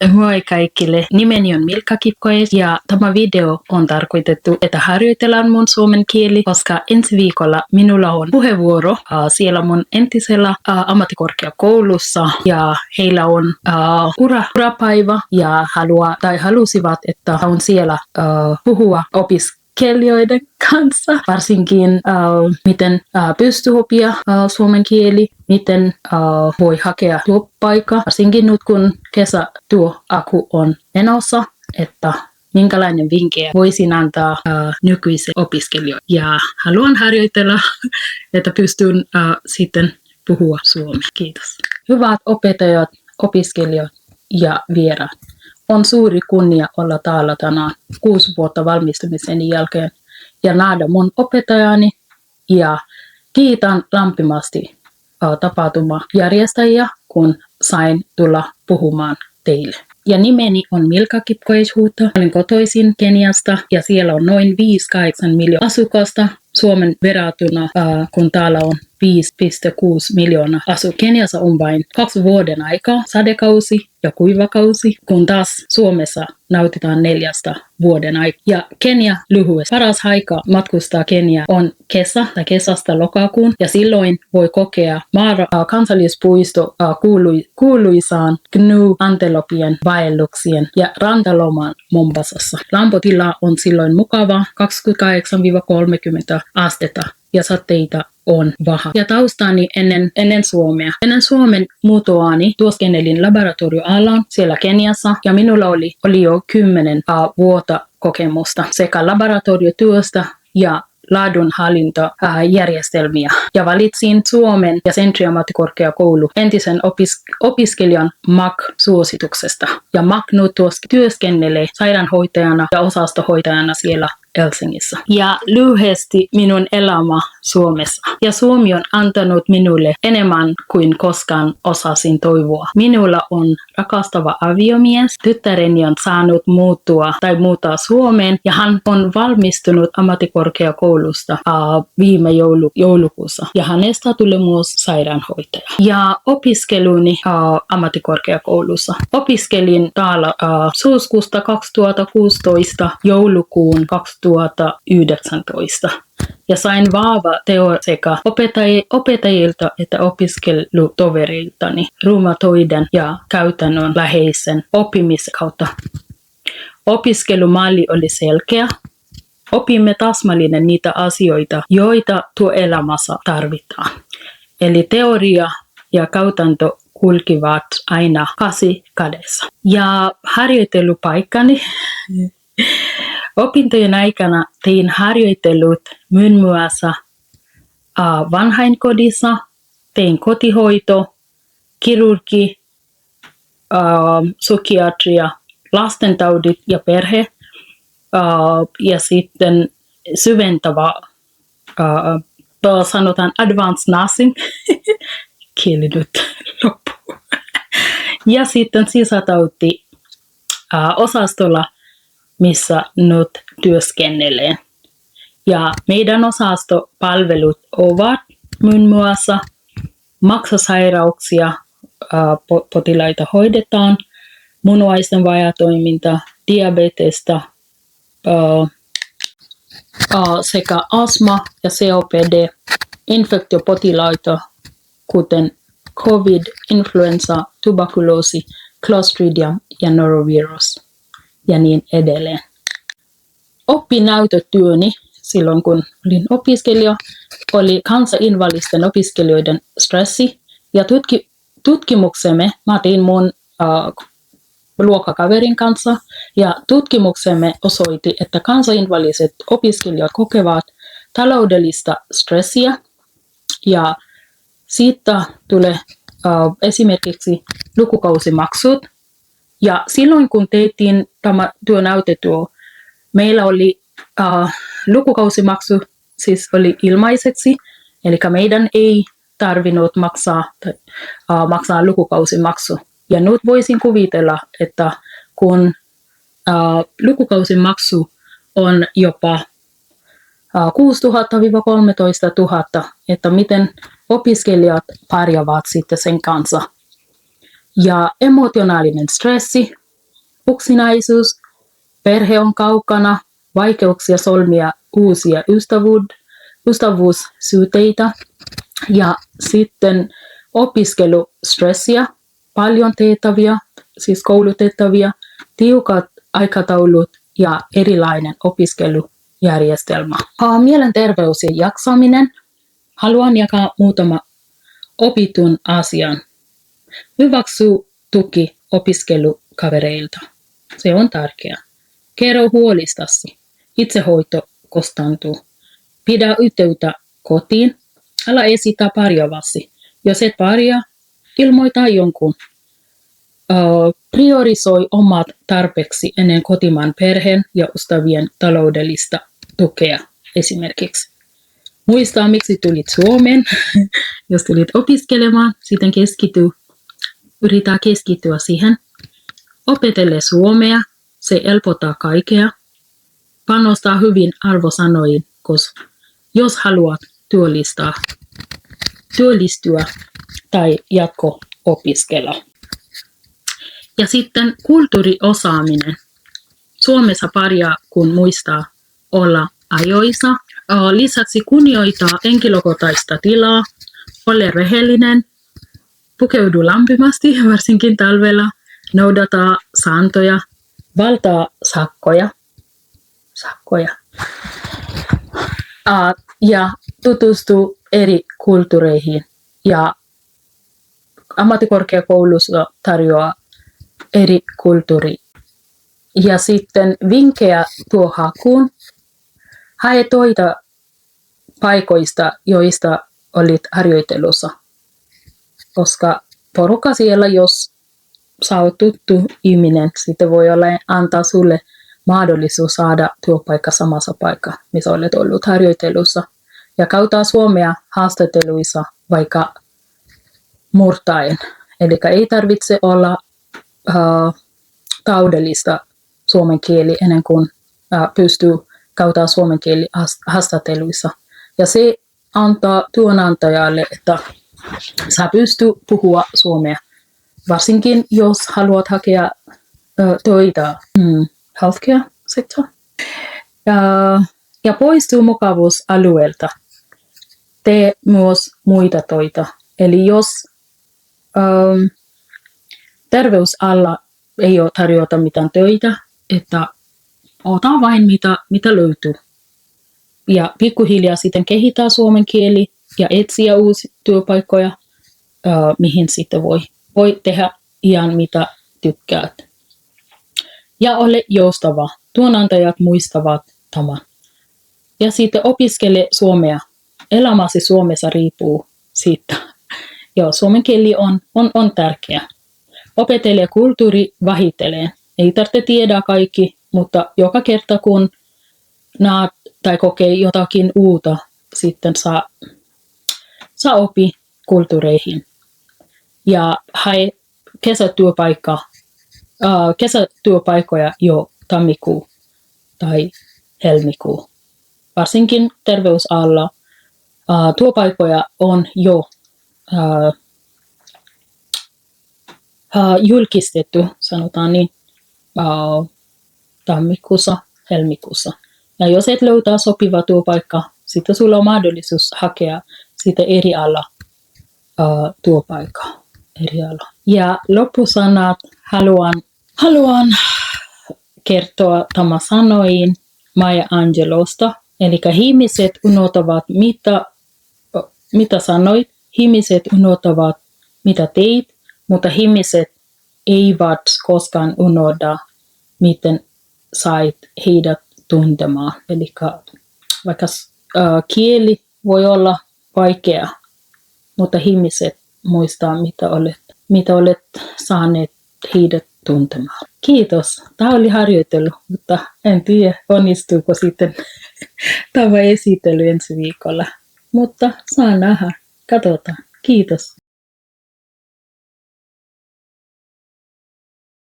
Moi kaikille, nimeni on Milka Kipkoes ja tämä video on tarkoitettu, että harjoitellaan mun suomen kieli, koska ensi viikolla minulla on puheenvuoro siellä mun entisellä ammattikorkeakoulussa ja heillä on urapäivä ja halusivat, että on siellä puhua opiskelijoiden kanssa, varsinkin miten pystyy oppia suomen kieli, miten voi hakea työpaikkaa, varsinkin nyt kun kesätyöaku on menossa, että minkälainen vinkkejä voisin antaa nykyisille opiskelijoille. Ja haluan harjoitella, että pystyn sitten puhua suomea. Kiitos. Hyvät opettajat, opiskelijat ja vieraat. On suuri kunnia olla täällä tänään 6 vuotta valmistumisen jälkeen ja nähdä mun opettajani ja kiitän lämpimästi tapahtumajärjestäjiä, kun sain tulla puhumaan teille. Ja nimeni on Milka Kipkoes-Huuto. Olen kotoisin Keniasta ja siellä on noin 5-8 miljoonaa asukasta Suomen verrattuna, kun täällä on 5,6 miljoonaa asukasta. Keniassa on vain 2 vuoden aikaa, sadekausi ja kuivakausi, kun taas Suomessa nautitaan 4 vuoden aikaa. Ja Kenia lyhyesti. Paras aika matkustaa Kenia on kesä tai kesästä lokakuun ja silloin voi kokea kansallispuisto kuuluisaan Gnu-antilopien vaelluksien ja rantaloman Mombasassa. Lämpötila on silloin mukava 28-30 astetta ja sateita on vähän. Ja taustani ennen Suomea. Ennen Suomen muotoani työskennelin laboratorioalan siellä Keniassa ja minulla oli jo 10 vuotta kokemusta sekä laboratoriotyöstä ja laadunhallintajärjestelmiä. Ja valitsin Suomen ja Sentry-ammattikorkeakoulu entisen opiskelijan MAK-suosituksesta. Ja MAK nyt työskennelee sairaanhoitajana ja osastohoitajana siellä Helsingissä. Ja lyhyesti minun elämä Suomessa. Ja Suomi on antanut minulle enemmän kuin koskaan osasin toivoa. Minulla on rakastava aviomies. Tyttäreni on saanut muuttaa Suomeen ja hän on valmistunut ammattikorkeakoulusta viime joulukuussa. Ja hänestä tuli myös sairaanhoitaja. Ja opiskeluni ammattikorkeakoulussa. Opiskelin täällä syyskuusta 2016 joulukuun 2019 ja sain vahva teo sekä opettajilta että opiskelutoveriltani reumatoiden ja käytännön läheisen oppimisen kautta. Opiskelumalli oli selkeä. Opimme täsmälleen niitä asioita, joita työelämässä tarvitaan. Eli teoria ja käytäntö kulkivat aina käsi kädessä. Ja harjoittelupaikkani opintojen aikana tein harjoittelut muun muassa vanhainkodissa, tein kotihoito, kirurgi, psykiatria, lastentaudit ja perhe ja sitten syventävä, sanotaan advanced nursing, kieli nyt loppu. Ja sitten sisätauti osastolla, missä nyt työskennellen. Ja meidän osastopalvelut ovat muun muassa maksasairauksia, potilaita hoidetaan, munuaisten vajaatoiminta, diabetesta sekä astma ja COPD, infektiopotilaita, kuten COVID, influenza, tuberkuloosi, Clostridium ja norovirus ja niin edelleen. Oppinäytetyöni silloin kun olin opiskelija oli kansainvälisten opiskelijoiden stressi ja tutkimuksemme, mä tein mun luokkakaverin kanssa ja tutkimuksemme osoitti, että kansainväliset opiskelijat kokevat taloudellista stressiä ja siitä tulee esimerkiksi lukukausimaksut. Ja silloin kun tehtiin tämä työnäytetyö, meillä oli lukukausimaksu, siis oli ilmaiseksi, eli meidän ei tarvinnut maksaa lukukausimaksu. Ja nyt voisin kuvitella, että kun lukukausimaksu on jopa 6 000–13 000, että miten opiskelijat pärjäävät sitten sen kanssa. Ja emotionaalinen stressi Yksinäisyys, perhe on kaukana, vaikeuksia solmia uusia ystävyyssuhteita ja sitten opiskelustressiä, paljon tehtäviä, siis koulutettavia, tiukat aikataulut ja erilainen opiskelujärjestelmä. Mielenterveys ja jaksaminen. Haluan jakaa muutama opitun asian. Hyväksy tuki opiskelukavereilta. Se on tärkeää. Kerro huolistasi. Itsehoito kostantuu. Pidä yhteyttä kotiin. Älä esitä parjavasi. Jos et parjaa, ilmoita jonkun. Priorisoi omat tarpeeksi ennen kotimaan perheen ja ystävien taloudellista tukea esimerkiksi. Muista, miksi tulit Suomeen. Jos tulit opiskelemaan, sitten yritä keskittyä siihen. Opetele suomea, se helpottaa kaikkea. Panostaa hyvin arvosanoihin, koska jos haluat työllistyä tai jatko-opiskella. Ja sitten kulttuuriosaaminen. Suomessa pärjää, kun muistaa olla ajoissa. Lisäksi kunnioita henkilökohtaista tilaa, ole rehellinen, pukeudu lämpimästi, varsinkin talvella, noudata sääntöjä, valtaa sakkoja. Ja tutustu eri kulttuureihin. Ja ammattikorkeakoulussa tarjoaa eri kulttuuri. Ja sitten vinkkejä hakuun. Hae toita paikoista, joista olit harjoittelussa. Koska porukka siellä, jos sä oot tuttu ihminen, sitten voi olla antaa sulle mahdollisuus saada työpaikka samassa paikassa, missä olet ollut harjoittelussa. Ja käytä suomea haastatteluissa vaikka murtaen. Eli ei tarvitse olla täydellistä suomen kieli ennen kuin pystyy käyttämään suomen kieli haastatteluissa. Ja se antaa työnantajalle, että sä pystyy puhua suomea. Varsinkin jos haluat hakea töitä healthcare sector. Ja poistu mukavuusalueelta. Tee myös muita töitä. Eli jos terveysalla ei ole tarjota mitään töitä, että ota vain mitä löytyy. Ja pikkuhiljaa sitten kehittää suomen kieli ja etsiä uusia työpaikkoja, mihin sitten voi tehdä ihan mitä tykkäät. Ja ole joustava. Työnantajat muistavat tämän. Ja sitten opiskele suomea. Elämäsi Suomessa riippuu siitä. Joo, suomen kieli on tärkeä. Opetele kulttuuri vähitellen. Ei tarvitse tiedä kaikki, mutta joka kerta kun näet tai kokee jotakin uutta, sitten saa opi kulttuureihin. Ja hae kesätyöpaikkoja jo tammikuu tai helmikuu. Varsinkin terveysalalla työpaikkoja on jo julkistettu, sanotaan niin, tammikuussa, helmikuussa. Ja jos et löytää sopiva työpaikka, sitten sulla on mahdollisuus hakea siitä eri ala työpaikkaa. Ja loppusanat haluan kertoa tämä sanoin Maya Angelousta. Eli ihmiset unohtavat mitä sanoit, ihmiset unohtavat mitä teit, mutta ihmiset eivät koskaan unohda, miten sait heidät tuntemaan. Eli vaikka kieli voi olla vaikea, mutta ihmiset muistaa, mitä olet saaneet heidät tuntemaan. Kiitos. Tämä oli harjoittelu, mutta en tiedä, onnistuuko sitten tämä esittely ensi viikolla. Mutta saa nähdä. Katsotaan. Kiitos.